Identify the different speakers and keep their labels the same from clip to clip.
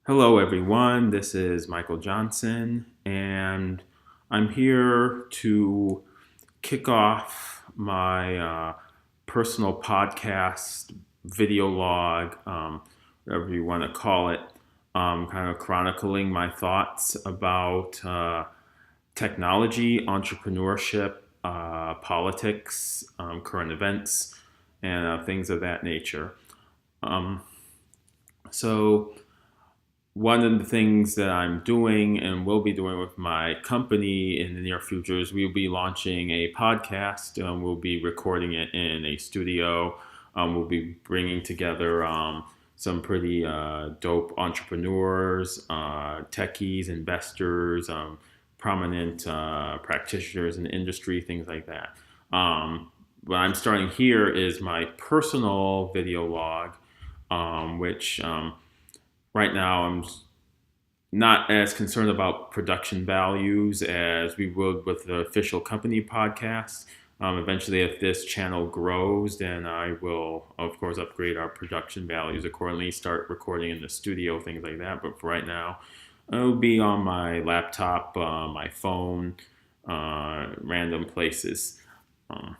Speaker 1: Hello, everyone. This is Michael Johnson, and I'm here to kick off my personal podcast, video log, whatever you want to call it, kind of chronicling my thoughts about technology, entrepreneurship, politics, current events, and things of that nature. Um, so, one of the things that I'm doing and will be doing with my company in the near future is we'll be launching a podcast. We'll be recording it in a studio. We'll be bringing together some pretty dope entrepreneurs, techies, investors, prominent practitioners in the industry, things like that. What I'm starting here is my personal video log, which right now I'm not as concerned about production values as we would with the official company podcast. Eventually, if this channel grows, then I will, of course, upgrade our production values accordingly, start recording in the studio, things like that. But for right now, it'll be on my laptop, my phone, random places. Um,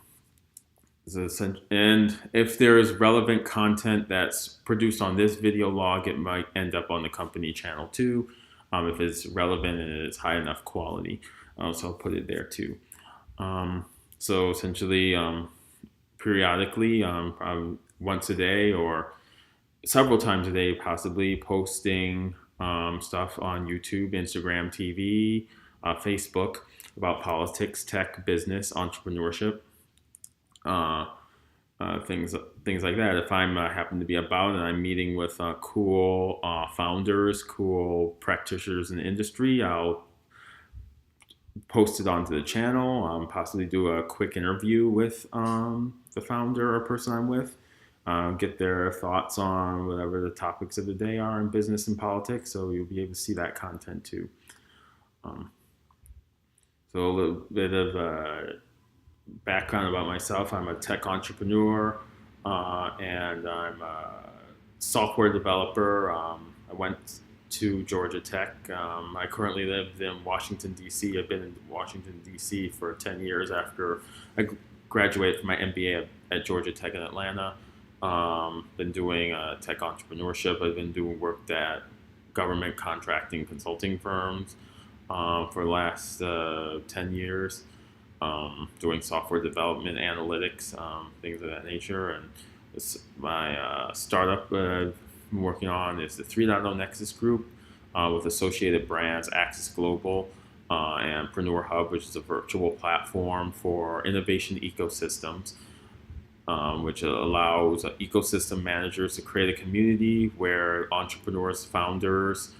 Speaker 1: and if there is relevant content that's produced on this video log, it might end up on the company channel too, if it's relevant and it's high enough quality. So I'll put it there too. So essentially, periodically, once a day or several times a day, possibly posting stuff on YouTube, Instagram, TV, Facebook about politics, tech, business, entrepreneurship, uh, things like that. If I'm happen to be about and I'm meeting with cool founders, cool practitioners in the industry, I'll post it onto the channel. Possibly do a quick interview with the founder or person I'm with. Get their thoughts on whatever the topics of the day are in business and politics. So you'll be able to see that content too. Um, so a little bit of background about myself. I'm a tech entrepreneur, and I'm a software developer. I went to Georgia Tech. I currently live in Washington, D.C. I've been in Washington, D.C. for 10 years after I graduated from my MBA at Georgia Tech in Atlanta. Been doing tech entrepreneurship. I've been doing work at government contracting consulting firms for the last 10 years, doing software development, analytics, things of that nature. And my startup I've been working on is the 3.0 Nexus Group with associated brands, Axis Global, and Preneur Hub, which is a virtual platform for innovation ecosystems, which allows ecosystem managers to create a community where entrepreneurs, founders,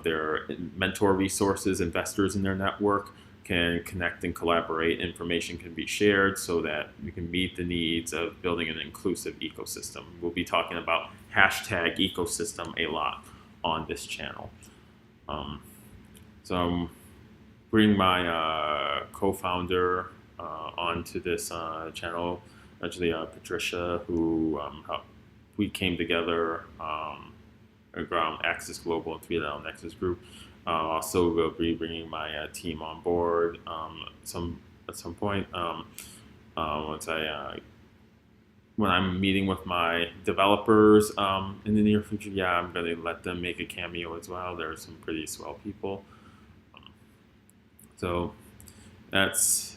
Speaker 1: their mentor resources, investors in their network can connect and collaborate. Information can be shared so that we can meet the needs of building an inclusive ecosystem. We'll be talking about hashtag ecosystem a lot on this channel. So I'm bringing my co-founder onto this channel, actually Patricia, who we came together around Axis Global and 3.0 Nexus Group. Also, will be bringing my team on board at some point. Once when I'm meeting with my developers in the near future, yeah, I'm going to let them make a cameo as well. There are some pretty swell people. So that's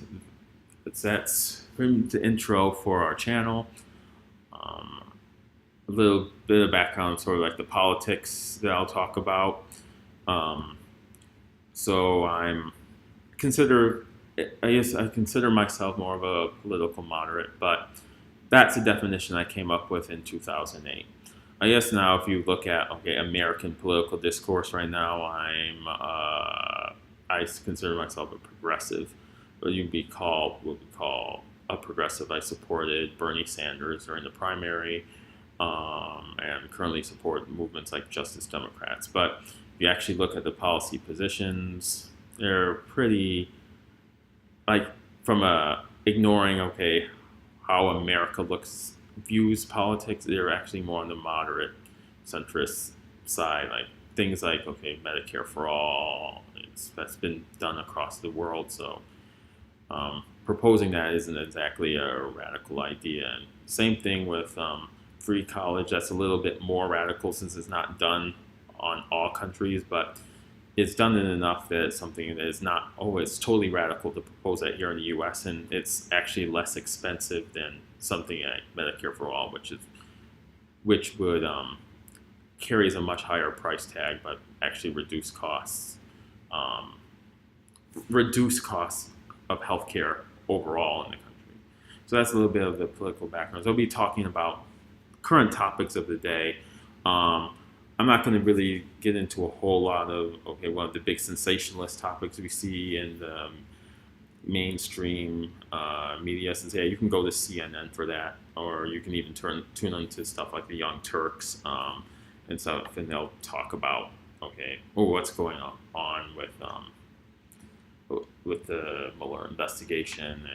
Speaker 1: the intro for our channel. A little bit of background, sort of like the politics that I'll talk about. So I guess I consider myself more of a political moderate, but that's a definition I came up with in 2008. I guess now if you look at American political discourse right now, I consider myself a progressive, but would be called a progressive. I supported Bernie Sanders during the primary, and currently support movements like Justice Democrats. But if you actually look at the policy positions, they're pretty, like, from ignoring how America views politics. They're actually more on the moderate centrist side. Like things like, okay, Medicare for all, that's been done across the world. So proposing that isn't exactly a radical idea. And same thing with free college. That's a little bit more radical since it's not done on all countries, but it's done it enough that it's something that is not, oh, it's totally radical to propose that here in the U.S. and it's actually less expensive than something like Medicare for all, which would carries a much higher price tag, but actually um, reduce costs of healthcare overall in the country. So that's a little bit of the political background. So we'll be talking about current topics of the day. I'm not going to really get into a whole lot of, okay, one of the big sensationalist topics we see in the mainstream media. Since, yeah, you can go to CNN for that, or you can even tune into stuff like the Young Turks and stuff, and they'll talk about, okay, what's going on with the Mueller investigation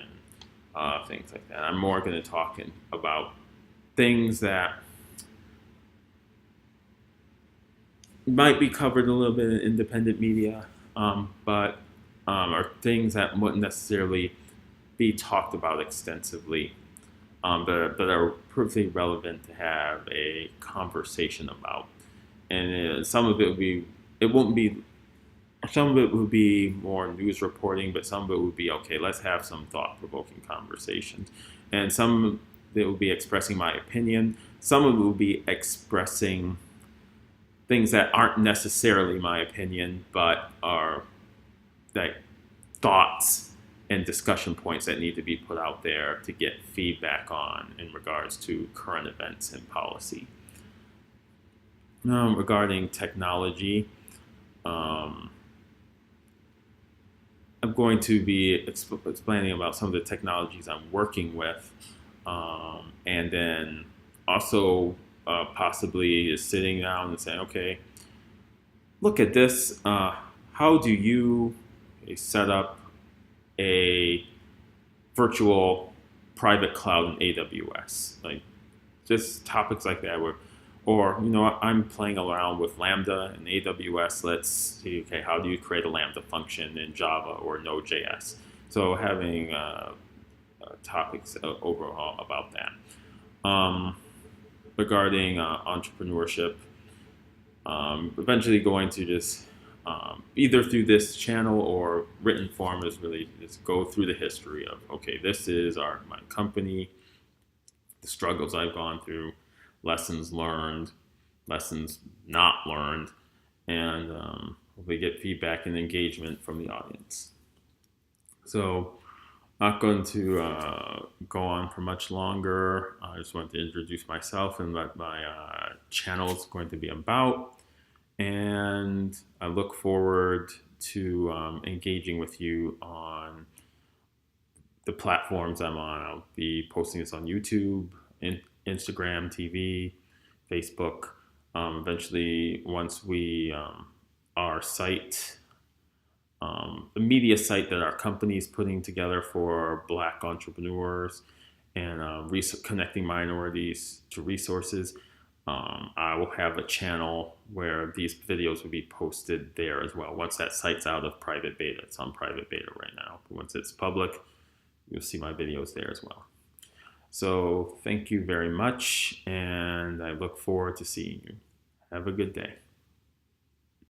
Speaker 1: and things like that. I'm more going to talk about things that might be covered a little bit in independent media, but are things that wouldn't necessarily be talked about extensively, but are perfectly relevant to have a conversation about. And some of it won't be, some of it will be more news reporting, but some of it will be, okay, let's have some thought-provoking conversations. And some of it will be expressing my opinion. Some of it will be expressing things that aren't necessarily my opinion, but are like thoughts and discussion points that need to be put out there to get feedback on in regards to current events and policy. Regarding technology, I'm going to be explaining about some of the technologies I'm working with, and then also possibly is sitting down and saying, okay, look at this. How do you set up a virtual private cloud in AWS? Like just topics like that, or I'm playing around with Lambda and AWS. Let's see, okay, how do you create a Lambda function in Java or Node.js? So having topics overall about that. Regarding entrepreneurship, eventually going to just either through this channel or written form is really just go through the history of, okay, this is my company, the struggles I've gone through, lessons learned, lessons not learned, and hopefully get feedback and engagement from the audience. So not going to go on for much longer. I just wanted to introduce myself and what my channel is going to be about. And I look forward to engaging with you on the platforms I'm on. I'll be posting this on YouTube, Instagram, TV, Facebook. Eventually, once we, our site, the media site that our company is putting together for Black entrepreneurs and connecting minorities to resources, I will have a channel where these videos will be posted there as well. Once that site's out of private beta, it's on private beta right now. But once it's public, you'll see my videos there as well. So thank you very much, and I look forward to seeing you. Have a good day.